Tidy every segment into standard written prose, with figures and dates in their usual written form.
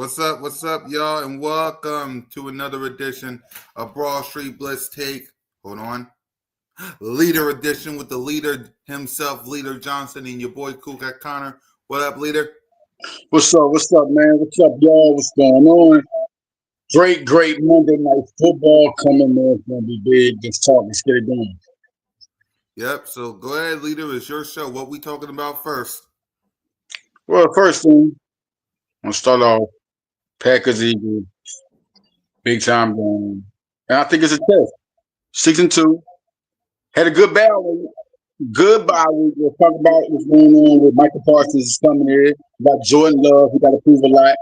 What's up, y'all, and welcome to another edition of Broad Street Blitz Take. Hold on. Leader edition with the leader himself, Leader Johnson, and your boy Cool Cat Connor. What up, Leader? What's up? What's up, man? What's up, y'all? What's going on? Great Monday night football coming, man. It's gonna be big. Let's talk. Let's get it going. Yep, so go ahead, Leader. It's your show. What we talking about first? Well, first thing, I'm gonna start off Packers Eagles, big time game. And I think it's a test. 6-2. Had a good battle. Good bye week. We'll talk about what's going on with Michael Parsons is coming here. We got Jordan Love, he got to prove a lot.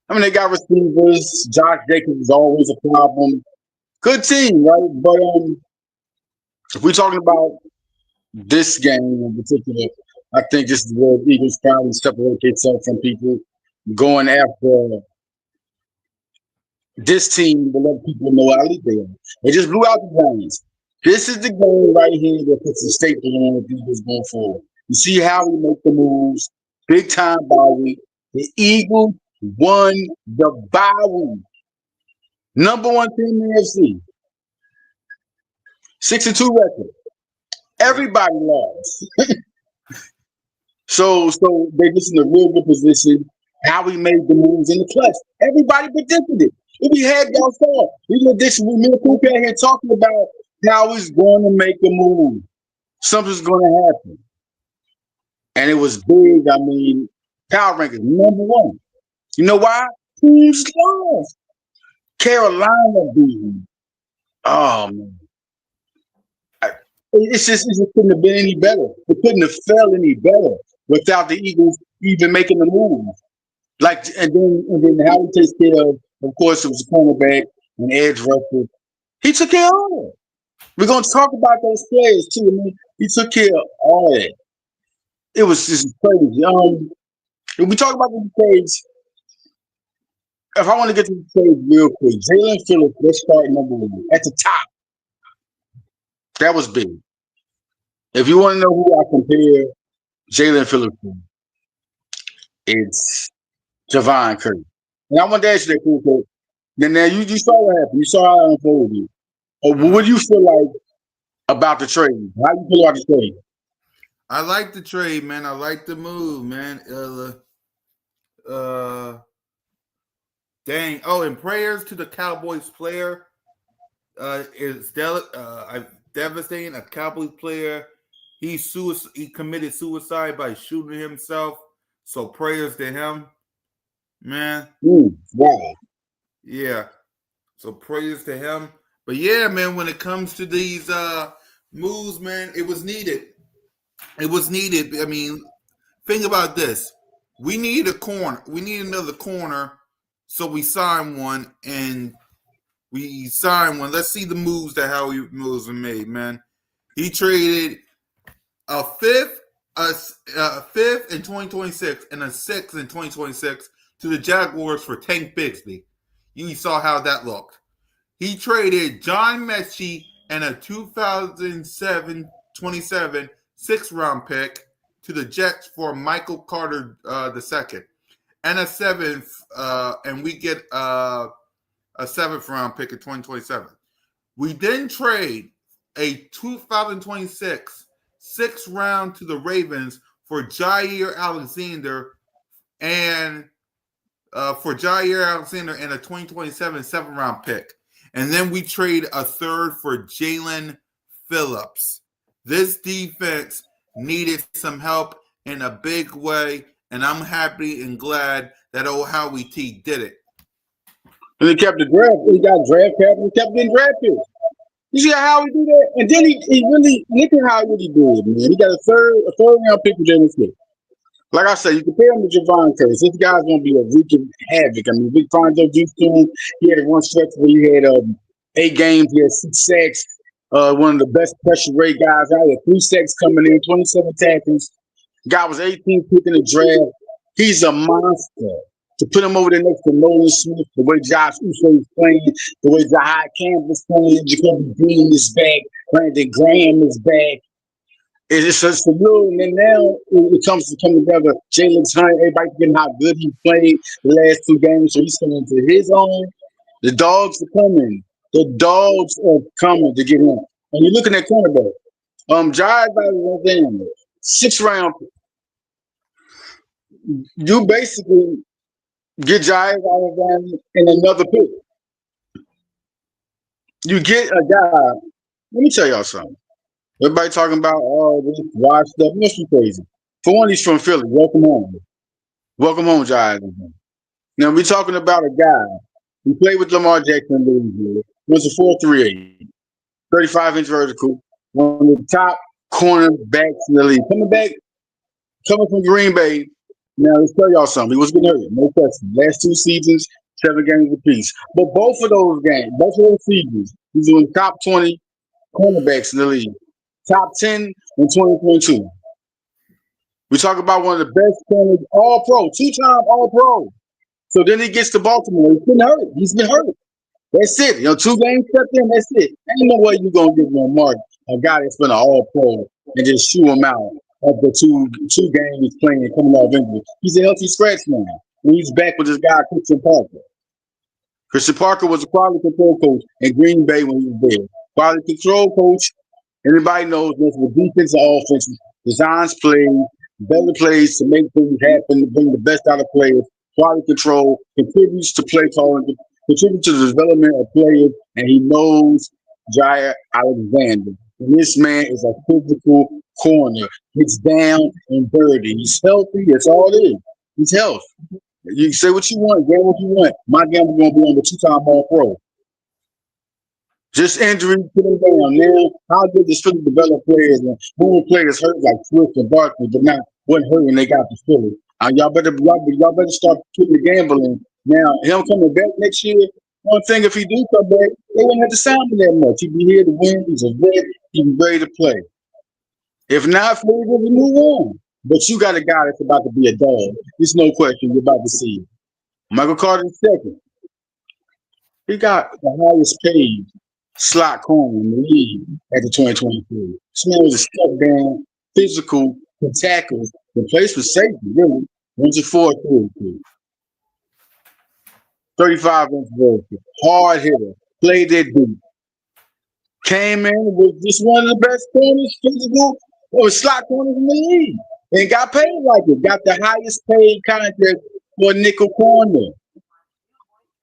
I mean, they got receivers. Josh Jacobs is always a problem. Good team, right? But if we're talking about this game in particular, I think this is where the Eagles finally separate themselves from people going after this team to let people know how elite they are. They just blew out the Giants. This is the game right here that puts a staple on the Eagles going forward. You see how we make the moves. Big time bye week. The Eagles won the bye week. Number one team in the AFC. 6-2 record. Everybody lost. So they just in a real good position. How we made the moves in the clutch. Everybody predicted it. If we had y'all thought, we did this with me and Cooper here talking about how he's going to make a move. Something's going to happen. And it was big. I mean, power rankings, number one. You know why? Teams lost. Carolina beat him. Oh, man. It just couldn't have been any better. It couldn't have felt any better without the Eagles even making the move. And then how he takes care of course, it was a cornerback and edge rusher. He took care of all. We're going to talk about those players too. I mean, he took care of all that. It was just crazy. If we talk about the trades, if I want to get to the trades real quick, Jalen Phillips, let's start number one at the top. That was big. If you want to know who I compare Jalen Phillips to, it's Javon Curry. And I want to ask you that cool quick. Then now you saw what happened. You saw how it unfolded. What do you feel like about the trade? How do you feel about the trade? I like the trade, man. I like the move, man. Dang. Oh, and prayers to the Cowboys player. Is devastating. A Cowboys player. He committed suicide by shooting himself. So prayers to him, man. Wow. Yeah. So prayers to him. But yeah, man, when it comes to these moves, man, it was needed. It was needed. I mean, think about this. We need a corner. We need another corner. So we signed one, and we signed one. Let's see the moves that Howie moves made, man. He traded a fifth in 2026 and a sixth in 2026 to the Jaguars for Tank Bigsby. You saw how that looked. He traded John Mechie and a 2027 sixth-round pick to the Jets for Michael Carter II and a seventh, and we get a seventh-round pick in 2027. We then trade a 2026 sixth round to the Ravens for Jair Alexander and a 2027 seventh-round pick. And then we trade a third for Jalen Phillips. This defense needed some help in a big way, and I'm happy and glad that old Howie T did it. And he kept the draft. He got draft capital. He kept getting draft picks. You see how he do that? And then he really look at how he did, man. He got a third round pick for Jalen Smith. Like I said, you compare him to Javon Curry. This guy's gonna be a wreaking havoc. I mean, Big Fonzo juice to him. He had one stretch where he had 8 games. He had 6 sacks. One of the best pressure rate guys out. He had 3 sacks coming in, 27 tackles. Guy was 18th pick in the draft. He's a monster. To put him over there next to Nolan Smith, the way Josh Uso is playing, the way Zaha Campbell's playing, Jacoby Dean is back, Brandon Graham is back. It's just a little, and then now it comes to come together. Jalen's Hunt, everybody getting how good he played the last 2 games, so he's coming to his own. The dogs are coming. The dogs are coming to get him. And you're looking at cornerback. Jai Alexander, 6th round. You basically get Jai Alexander in another pick. You get a guy. Let me tell y'all something. Everybody talking about this washed up. Must be crazy. For one, he's from Philly. Welcome home. Welcome home, Jai. Now we're talking about a guy who played with Lamar Jackson. Was a 4.38, 35-inch vertical, one of the top cornerbacks in the league. Coming from Green Bay. Now let's tell y'all something. He was getting hurt, no question. Last 2 seasons, 7 games apiece. But both of those seasons, he's doing top 20 cornerbacks in the league. Top 10 in 2022. We talk about one of the best corners, all pro, 2-time all pro. So then he gets to Baltimore. He's been hurt. That's it. 2 games stepped in, that's it. Ain't no way you're going to give him a mark, a guy that's been an all pro, and just shoo him out of the two games he's playing and coming off injury. He's a healthy scratch now. And he's back with this guy, Christian Parker. Christian Parker was a quality control coach in Green Bay when he was there. Quality control coach. Everybody knows this with defense and offense, designs plays, better plays to make things happen, to bring the best out of players. Quality control contributes to play calling, contributes to the development of players, and he knows Jair Alexander. And this man is a physical corner. Gets down and dirty. He's healthy. That's all it is. He's healthy. You say what you want, get what you want. My game is going to be on the 2-time all pro. Just injury, put him down. Now, how good does Philly develop players and who players hurt like Swift and Barkley, but not wasn't hurt when they got to Philly. Y'all better start putting the gambling. Now, him coming back next year, one thing, if he do come back, they wouldn't have to sign him that much. He'd be here to win. He's a vet. He'd be ready to play. If not, Philly will move on. But you got a guy that's about to be a dog. There's no question you're about to see. Michael Carter II. He got the highest paid slot corner in the league at the 2023. This man was a step down, physical, can tackle, the place for safety, really. Runs a 4.3. 35-inch vertical, hard hitter, played that deep. Came in with just one of the best corners, physical, slot corners in the league. And got paid like it. Got the highest paid contract for a nickel corner.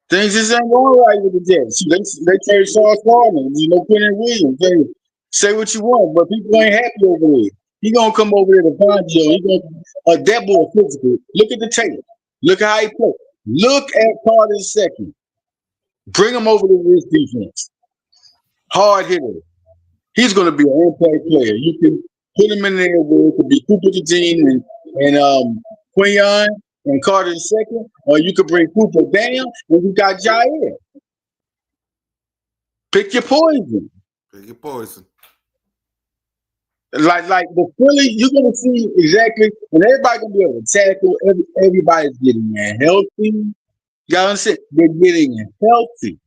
Things just ain't going right with the Jets. They trade Sauce Gardner. Quentin Williams. They say what you want, but people ain't happy over there. He gonna come over there to find you. He gonna that boy physical. Look at the tape. Look at how he plays. Look at Carter II. Bring him over to this defense. Hard hitter. He's gonna be an impact player. You can put him in there where it could be Cooper DeJean and Quinyon and Carter II, or you could bring Cooper down and you got Jair. Pick your poison. Pick your poison. Like the Philly, you're gonna see exactly, and everybody gonna be able to tackle. Everybody's getting there healthy. Y'all understand? They're getting healthy.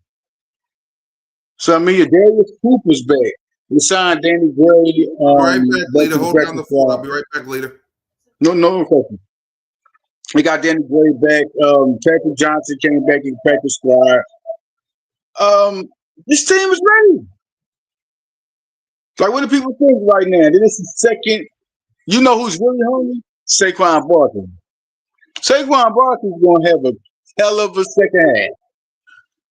So I mean, Darius Cooper's back. We signed Danny Gray. Right back later. Hold down the phone. I'll be right back later. No question. We got Danny Gray back. Patrick Johnson came back in the practice squad. This team is ready. Like, what do people think right now? This is second. You know who's really hungry? Saquon Barkley. Saquon Barkley's going to have a hell of a second half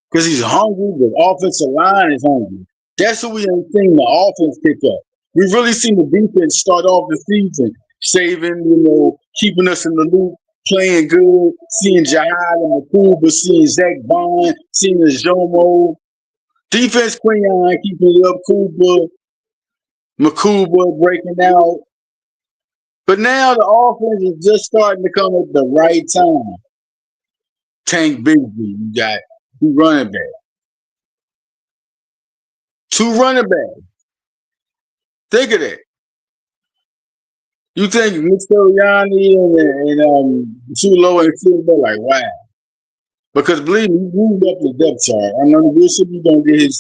because he's hungry. The offensive line is hungry. That's what we ain't seen the offense pick up. We've really seen the defense start off the season, saving, keeping us in the loop, playing good, seeing Jihad and Makuba, seeing Zach Bond, seeing Jomo. Defense Quinyon keeping it up, Cooper, Makuba breaking out. But now the offense is just starting to come at the right time. Tank Bigsby, you got 2 running backs. 2 running backs. Think of that. You think Nick Sirianni and Tulo and Silva, like, wow. Because believe me, he moved up the depth chart. I know Will Shipley gonna get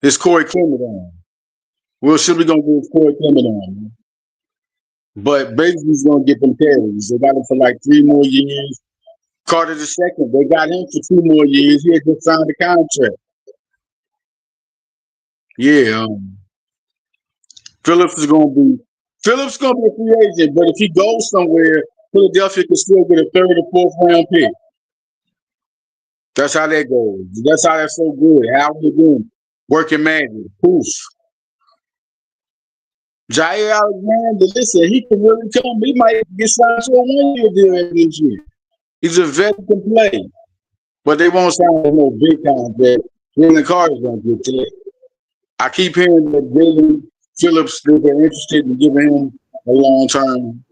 his Corey Clement on. Will Shipley gonna get his Corey Clement on. But Bigsby's gonna get them carries. They got him for like 3 more years. Carter II, they got him for 2 more years. He had just signed a contract. Yeah, Phillips is gonna be a free agent, but if he goes somewhere, Philadelphia can still get a third or fourth round pick. That's how that goes. That's how that's so good. How we doing? Working magic. Poof. Jair Alexander, listen, he can really come. He might get signed to a 1-year deal this year. He's a vet who can play, but they won't sign him no big contract. Jalen Carter's gonna get that. I keep hearing that Jalen Phillips, they're interested in giving him a long term.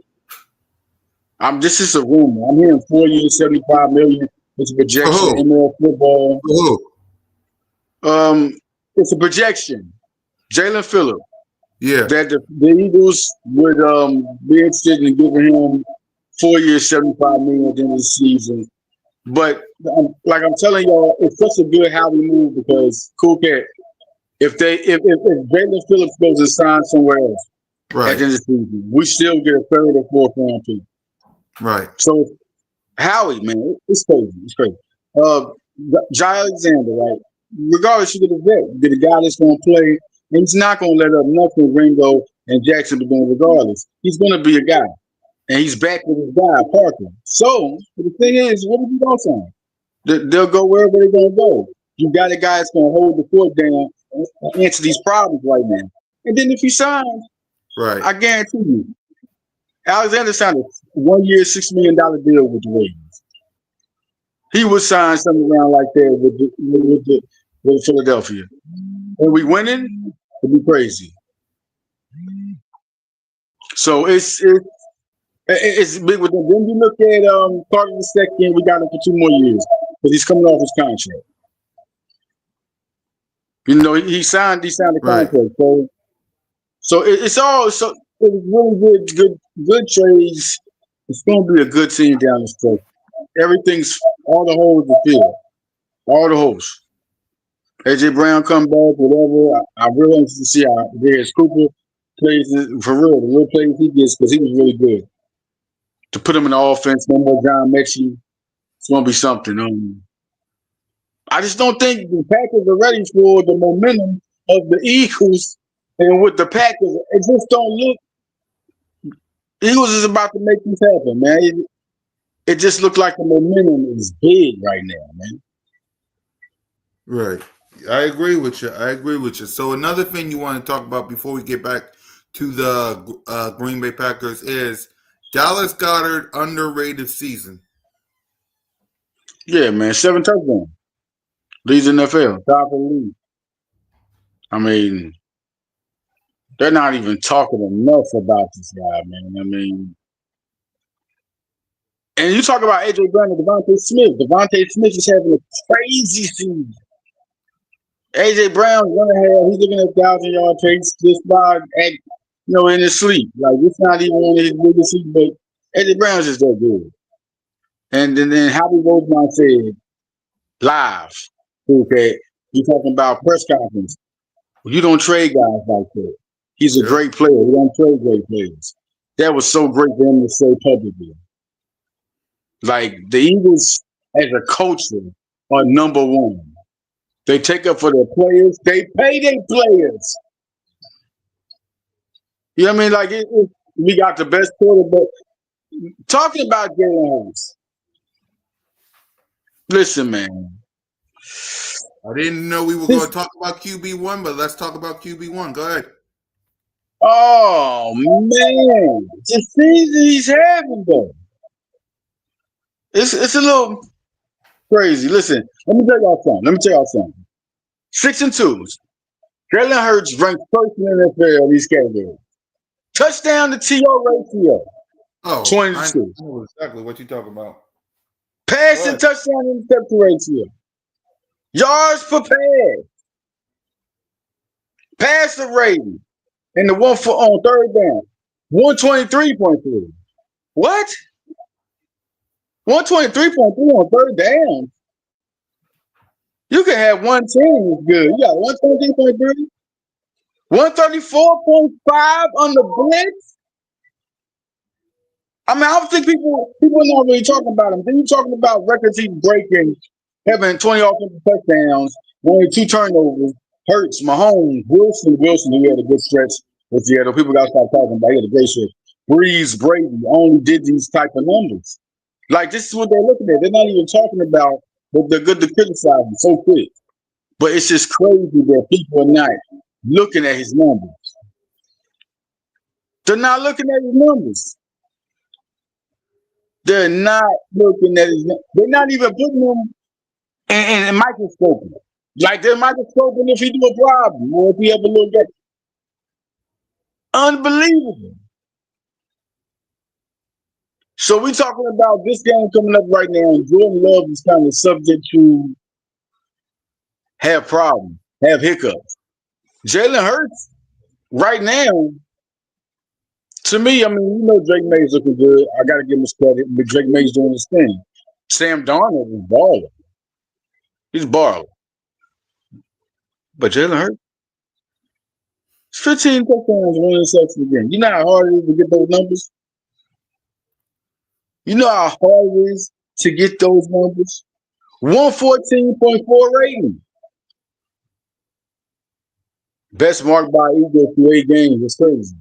This is a rumor. I'm hearing 4 years, $75 million. It's a projection in MNF football. It's a projection. Jalen Phillips. Yeah. That the Eagles would be interested in giving him 4 years, $75 million at the end of the season. But like I'm telling y'all, it's such a good how we move because Cool Cat. If Jalen Phillips goes and signs somewhere else at the end of the season, we still get a third or fourth round pick. Right. So Howie, man, it's crazy. It's crazy. Jai Alexander, right? Regardless, you get a vet, you get a guy that's going to play, and he's not going to let up nothing Ringo and Jackson be doing regardless. He's going to be a guy, and he's back with his guy, Parker. So the thing is, what if you don't sign? They'll go wherever they're going to go. You got a guy that's going to hold the fort down and answer these problems right now. And then if he signs, right, I guarantee you, Alexander signed a 1 year, $6 million deal with the Ravens. He would sign something around like that with Philadelphia. And we winning, it'd be crazy. So it's big with them. Then you look at Carter II, we got him for 2 more years, but he's coming off his contract. You know, he signed the contract. Right. So it's really good trades. It's going to be a good team down the stretch. Everything's all the holes to fill. All the holes. AJ Brown come back, whatever. I really want to see how Darius Cooper plays for real. The little plays he gets because he was really good. To put him in the offense, no more John Mechie. It's going to be something. I just don't think the Packers are ready for the momentum of the Eagles. And with the Packers, it just don't look. Eagles is about to make this happen, man. It just looked like the momentum is big right now, man. Right. I agree with you. So another thing you want to talk about before we get back to the Green Bay Packers is Dallas Goedert underrated season. Yeah, man. 7 touchdowns. Leads NFL. Top of the league. I mean, they're not even talking enough about this guy, man. I mean, and you talk about AJ Brown and Devontae Smith. Devontae Smith is having a crazy season. AJ Brown's he's looking at 1,000-yard pace just by in his sleep. Like it's not even one of his biggest seasons, but AJ Brown's just that good. And then Howie Roseman said live, okay, you talking about press conference. You don't trade guys like that. He's a great player. We don't trade great players. That was so great for him to say publicly. Like the Eagles as a culture are number one. They take up for their players. They pay their players. You know what I mean? Like we got the best quarterback. Talking about Jalen Hurts. Listen, man. I didn't know we were going to talk about QB1, but let's talk about QB1. Go ahead. Oh, man. The season he's having, though. It's a little crazy. Listen, let me tell y'all something. 6-2. Jalen Hurts ranked first in the NFL in these categories. Touchdown to TO ratio. 22. I know exactly what you're talking about. Passing touchdown interception ratio. Yards per pass. Passer rating. And the 1 for on third down. 123.3. What? 123.3 on third down. You can have 110 good. You got 123.3. 134.5 on the blitz. I mean, I don't think people are not really talking about him. Then you talking about records he's breaking, having 20 offensive touchdowns, only 2 turnovers. Hurts, Mahomes, Wilson, who had a good stretch with Seattle. People got to stop talking about. He had a great stretch. Breeze, Brady only did these type of numbers. Like, this is what they're looking at. They're not even talking about, but they're good to criticize him so quick. But it's just crazy that people are not looking at his numbers. They're not looking at his numbers. They're not looking at his numbers. They're not even putting them in microscoping. Like, they're microscoping if he do a problem or if he have a little get. Unbelievable. So we talking about this game coming up right now, and Jordan Love is kind of subject to have problems, have hiccups. Jalen Hurts, right now, to me, I mean, Drake May's looking good. I got to give him his credit, but Drake May's doing his thing. Sam Darnold is balling. He's balling. But Jalen Hurts, 15 touchdowns, 1 interception again. You know how hard it is to get those numbers? You know how hard it is to get those numbers? 114.4 rating. Best mark by Eagles through 8 games. It's crazy.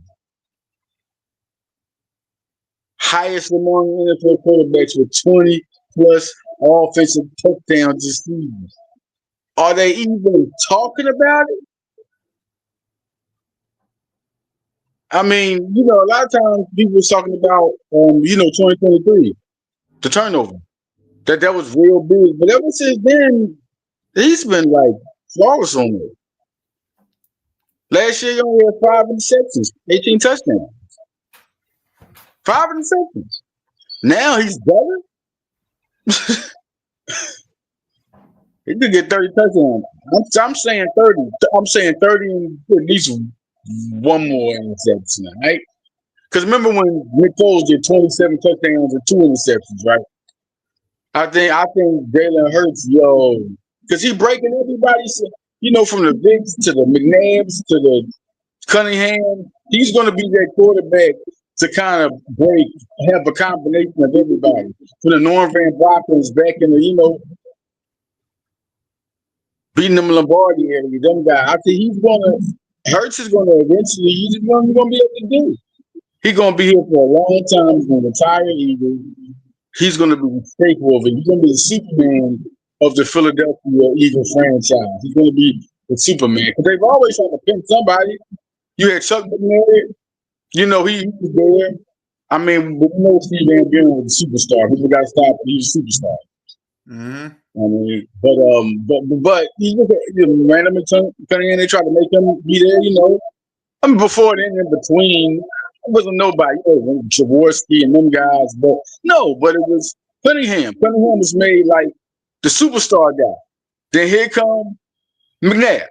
Highest among NFL quarterbacks with 20 plus offensive touchdowns this season. Are they even talking about it? I mean, a lot of times people was talking about, 2023, the turnover. That was real big. But ever since then, he's been like flawless on it. Last year, he only had 5 interceptions, 18 touchdowns. 5 interceptions. Now he's better. He could get 30 touchdowns. I'm saying 30. I'm saying 30 and at least 1 more interception, right? Because remember when Nick Foles did 27 touchdowns and 2 interceptions, right? I think Jalen Hurts, because he breaking everybody, from the Vicks to the McNabbs to the Cunningham. He's going to be that quarterback to kind of have a combination of everybody. From the Norm Van Brockens back in the, beating them Lombardi area, them guys. I think Hurts is going to eventually, he's going to be able to do it. He's going to be here for a long time. He's going to retire Eagle. He's going to be the staple of it. He's going to be the Superman of the Philadelphia Eagles franchise. He's going to be the Superman. Because they've always tried to pin somebody. You had Chuck McNair. He was there. I mean, but Steve Van Buren was a superstar. People got to stop. He's a superstar. Mm-hmm. I mean, but you look at Random Cunningham, they tried to make him be there, I mean, before then, in between, it wasn't nobody, Jaworski and them guys, but it was Cunningham. Cunningham was made like the superstar guy. Then here comes McNabb.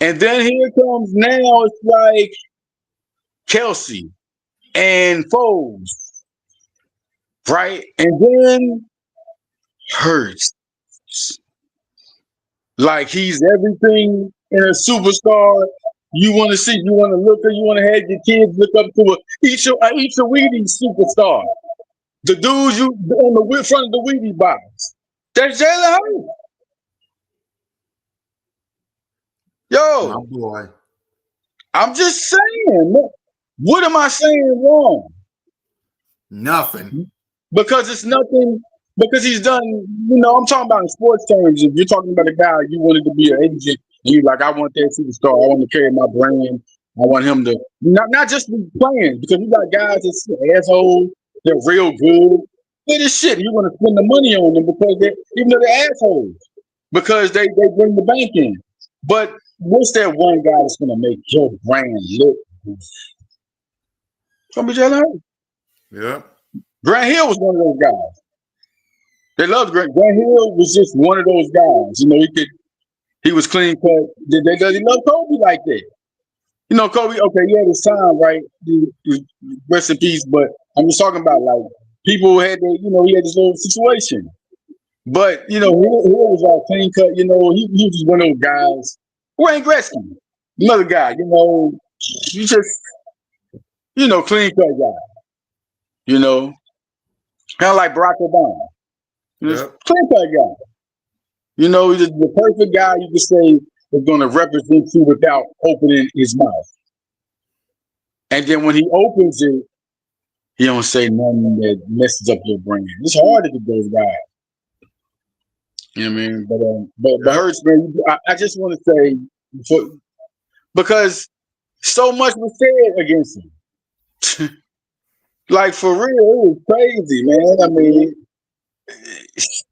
And then here comes now, it's like Kelsey and Foles, right? And then Hurts. Like he's everything in a superstar you want to see. You want to look at, you want to have your kids look up to each of Wheaties superstar. The dudes you on the front of the Wheatie box. That's Jalen Hurts. My boy. I'm just saying. What am I saying wrong? Nothing. Because it's nothing. Because he's done, I'm talking about in sports terms. If you're talking about a guy you wanted to be an agent, and you're like, I want that superstar. I want to carry my brand. I want him to not just be playing, because you got guys that's assholes. They're real good. They're this shit. You want to spend the money on them because even though they're assholes, because they bring the bank in. But what's that one guy that's going to make your brand look good? It's going to be Jalen Hurts. Yeah. Grant Hill was one of those guys. They loved Grant. Grant Hill was just one of those guys. He was clean cut. They love Kobe like that. Kobe, okay, he had his time, right? Rest in peace. But I'm just talking about like people had he had this little situation. But Hill was all clean cut, he was just one of those guys. Wayne Gretzky, another guy, you just clean cut guy. You know, kind of like Barack Obama. Yep. Clear cut guy. You know, he's the perfect guy you could say is going to represent you without opening his mouth. And then when he opens it, he don't say nothing that messes up your brain. It's hard to get those guys. You know what I mean? But Yep. Hurts, man, I just want to say because so much was said against him. Like for real, it was crazy, man. I mean,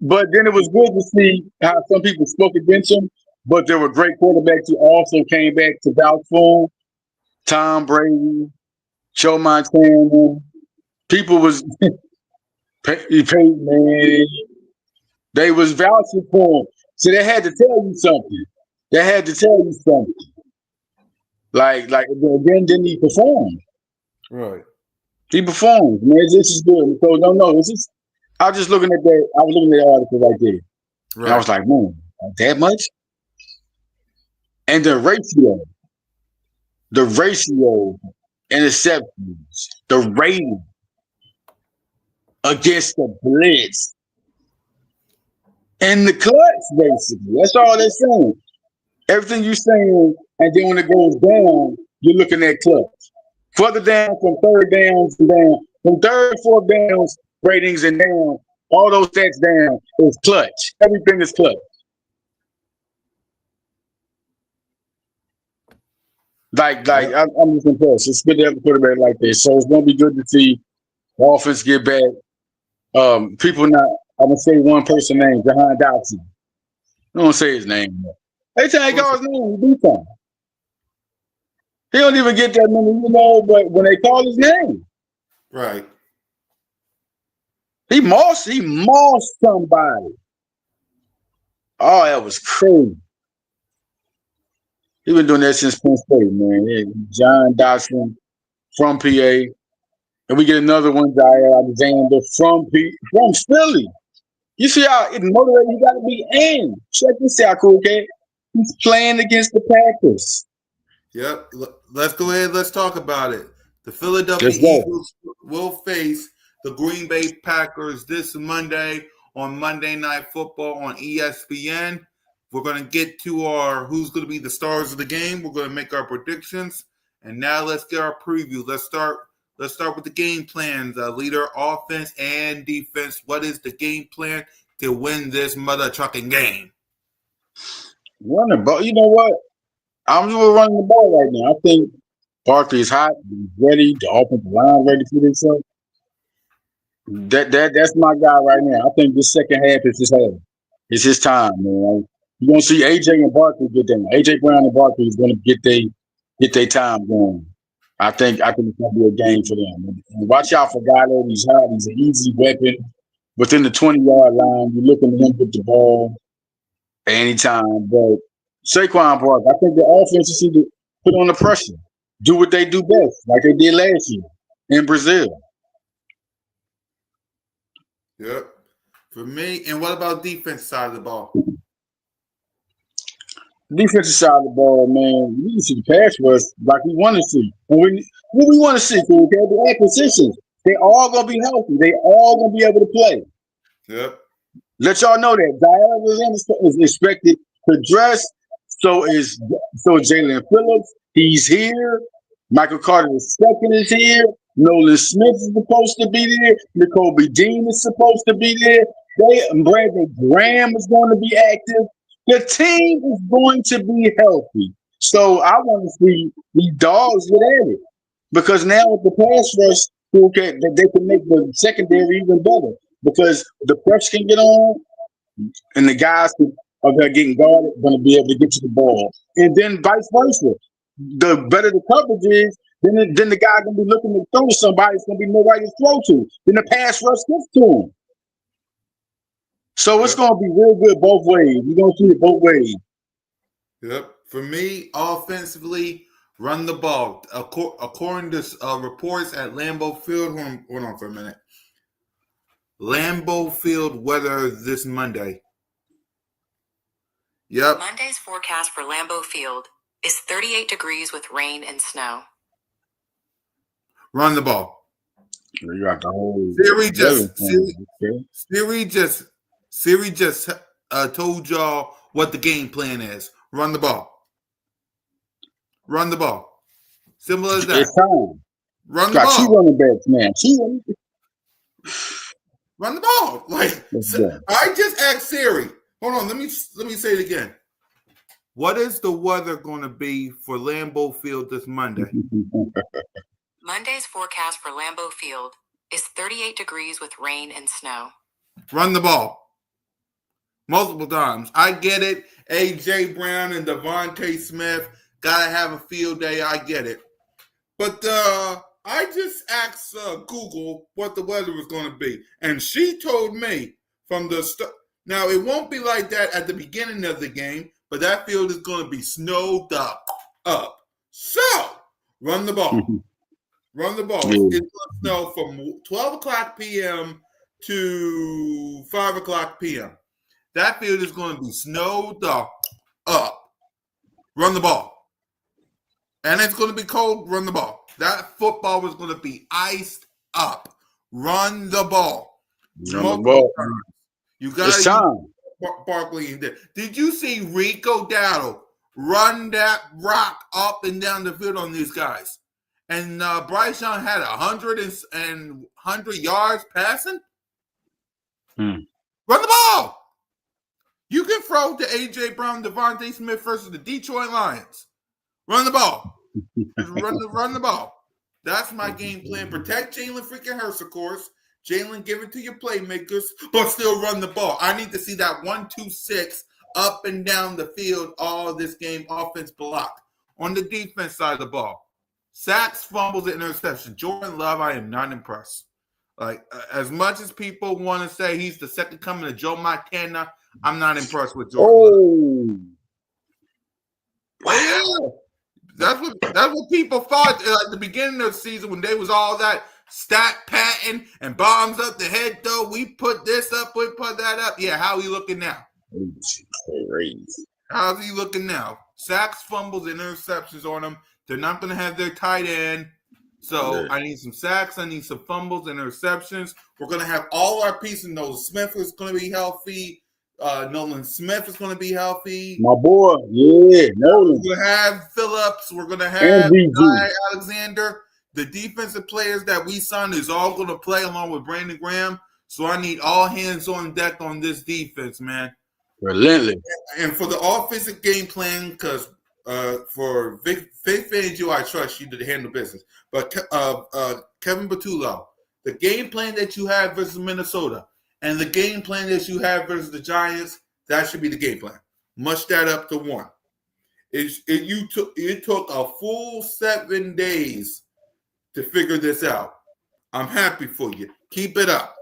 but then it was good to see how some people spoke against him, but there were great quarterbacks who also came back to vouch for him. Tom Brady, Joe Montana. People was man. They was vouching for him. So they had to tell you something. They had to tell you something. Like again, didn't he perform? Right. He performed, man. This is good. So no, it's just I was just looking at that. I was looking at the article right there. And I Right. was like, man, that much? And the ratio, interceptions, the rating against the Blitz and the clutch, basically. That's all they're saying. Everything you're saying, and then when it goes down, you're looking at clutch. Further down from third downs and down, from third and fourth downs, ratings and down, all those stats down is clutch. Everything is clutch. Yep. I'm just impressed. It's good to have a quarterback like this. So it's gonna be good to see the offense get back. People not. I'm gonna say one person name, Jahan Dotson. I don't say his name. They tell he call his name, he do something. He don't even get that many, but when they call his name, Right. he mossed somebody. Oh, that was crazy. He been doing that since Penn State, man. Yeah, John Dotson from PA. And we get another one, Jair Alexander from Philly. You see how it motivated you gotta be in. Check this out, cool cat. He's playing against the Packers. Yep. Let's go ahead. Let's talk about it. The Philadelphia Let's go. Eagles will face the Green Bay Packers this Monday on Monday Night Football on ESPN. We're going to get to our who's going to be the stars of the game. We're going to make our predictions, and now let's get our preview. Let's start. Let's start with the game plans. Leader, offense and defense. What is the game plan to win this mother trucking game? Run the ball. You know what? I'm just running the ball right now. I think Barkley is hot. He's ready. The offensive line ready for themselves. That's my guy right now. I think this second half is his half. It's his time, man. You're gonna see AJ and Barkley get them. AJ Brown and Barkley is gonna get their time going. I think it's gonna be a game for them. And watch out for Gallo. He's hot. He's an easy weapon. Within the 20-yard line, you're looking at him with the ball at any time. But Saquon Barkley, I think the offense just need to put on the pressure. Do what they do best, like they did last year in Brazil. Yep. For me, and what about defense side of the ball? Defensive side of the ball, man, we need to see the pass rush like we want to see. And what we want to see, okay, the acquisitions, they all gonna be healthy. They all gonna be able to play. Yep. Let y'all know that Diana is expected to dress. So is Jalen Phillips. He's here. Michael Carter II is here. Nolan Smith is supposed to be there. Nicole Dean is supposed to be there. Brandon Graham is going to be active. The team is going to be healthy. So I want to see these dogs get at it. Because now with the pass rush, they can make the secondary even better. Because the press can get on, and the guys who are getting guarded are going to be able to get to the ball. And then vice versa. The better the coverage is, then the guy going to be looking to throw to somebody. It's going to be nobody to throw to. Then the pass rush gets to him. So it's going to be real good both ways. You're going to see it both ways. Yep. For me, offensively, run the ball. According to reports at Lambeau Field, hold on for a minute. Lambeau Field weather this Monday. Yep. Monday's forecast for Lambeau Field is 38 degrees with rain and snow. Run the ball. You got the whole Siri Jalen just thing. Siri, Okay. Siri just told y'all what the game plan is. Run the ball. Run the ball. Simple as that. It's time. Run the Got two ball. running backs, man. Two. Run the ball. Like Let's go. I just asked Siri. Hold on. Let me say it again. What is the weather going to be for Lambeau Field this Monday? Monday's forecast for Lambeau Field is 38 degrees with rain and snow. Run the ball. Multiple times. I get it. A.J. Brown and Devontae Smith got to have a field day. I get it. But I just asked Google what the weather was going to be. And she told me from the start. Now, it won't be like that at the beginning of the game, but that field is going to be snowed up. So, run the ball. Run the ball. Yeah. It's going to snow from 12 o'clock p.m. to 5 o'clock p.m. That field is going to be snowed up. Run the ball. And it's going to be cold. Run the ball. That football is going to be iced up. Run the ball. Run the ball. You got It's time. Barkley in there. Did you see Rico Dowdle run that rock up and down the field on these guys? And Bryce Young had 100 yards passing? Run the ball. You can throw to A.J. Brown, Devontae Smith versus the Detroit Lions. Run the ball. run the ball. That's my game plan. Protect Jalen freaking Hurts, of course. Jalen, give it to your playmakers, but still run the ball. I need to see that 1-2-6 up and down the field all this game, offense block. On the defense side of the ball, sacks, fumbles, and interceptions. Jordan Love, I am not impressed. Like, as much as people want to say he's the second coming of Joe Montana, I'm not impressed with Jordan Love. Oh, yeah. That's what people thought at the beginning of the season when they was all that stat patting and bombs up the head, though. We put this up, we put that up. Yeah, how he looking now? Crazy. How's he looking now? Sacks, fumbles, and interceptions on him. They're not going to have their tight end. So I need some sacks. I need some fumbles and interceptions. We're going to have all our pieces. Nolan Smith is going to be healthy. Nolan Smith is going to be healthy. My boy, yeah, Nolan. We're going to have Phillips. We're going to have Guy Alexander. The defensive players that we signed is all going to play along with Brandon Graham. So I need all hands on deck on this defense, man. Relentless. And for the offensive game plan, because for Vic Fangio, I trust you to handle business. But Kevin Batullo, the game plan that you have versus Minnesota and the game plan that you have versus the Giants, that should be the game plan. Mush that up to one. It took a full 7 days to figure this out. I'm happy for you. Keep it up.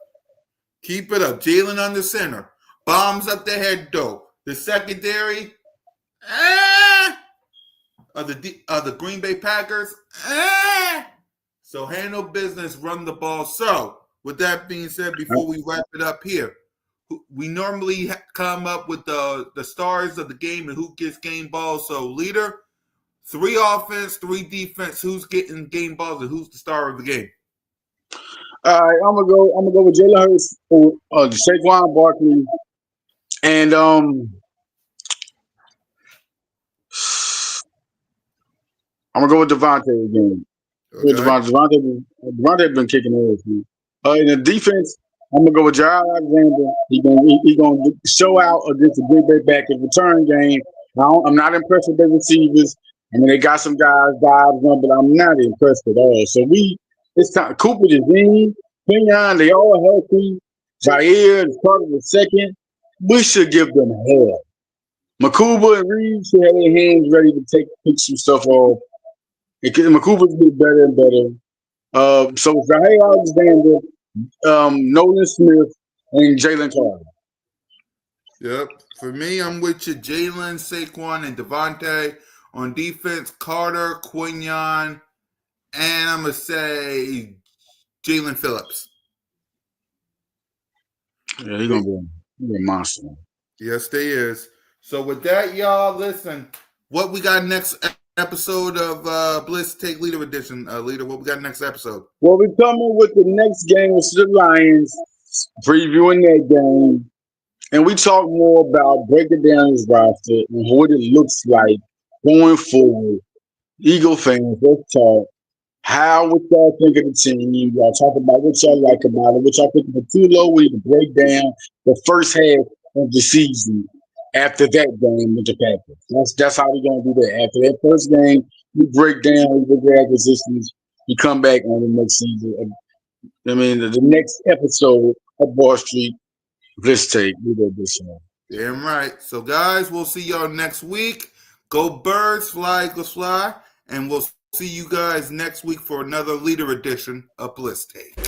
Keep it up. Jalen under center. Bombs up the head, though. The secondary, the Green Bay Packers, So handle business, run the ball. So with that being said, before we wrap it up here, we normally come up with the stars of the game and who gets game balls. So leader, 3 offense, 3 defense. Who's getting game balls and who's the star of the game? All right, I'm gonna go with Jalen Hurts or Saquon Barkley, and I'm gonna go with Devontae again. Okay. Devontae been kicking ass. Man. In the defense, I'm gonna go with Jair Alexander. He gonna show out against the Green Bay Packers return game. I'm not impressed with their receivers. I mean, they got some guys, but I'm not impressed at all. So it's time. Cooper, Devine, Pinion, they all healthy. Jair is part of the second. We should give them hell. Makuba and Reeves should have their hands ready to pick some stuff off. Makuba's getting better and better. So Jair Alexander, Nolan Smith, and Jalen Carter. Yep. For me, I'm with you. Jalen, Saquon, and Devontae. On defense, Carter, Quinion, and I'm going to say Jalen Phillips. Yeah, he's going to be a monster. Yes, they is. So with that, y'all, listen, what we got next episode of Blitz Take Leader Edition. Leader, what we got next episode? Well, we're coming with the next game with the Lions, previewing that game. And we talk more about breaking down his roster and what it looks like going forward. Eagle fans, let's talk. What y'all think of the team? Y'all talk about what y'all like about it. What y'all think of the Tulo? We need to break down the first half of the season after that game with the Packers. That's how we're going to do that. After that first game, we break down the acquisitions. We come back on the next season. I mean, the next episode of Wall Street. Let's take this one. Damn right. So, guys, we'll see y'all next week. Go Birds, fly, Eagles fly. And we'll see you guys next week for another Leader Edition of Blitz Take.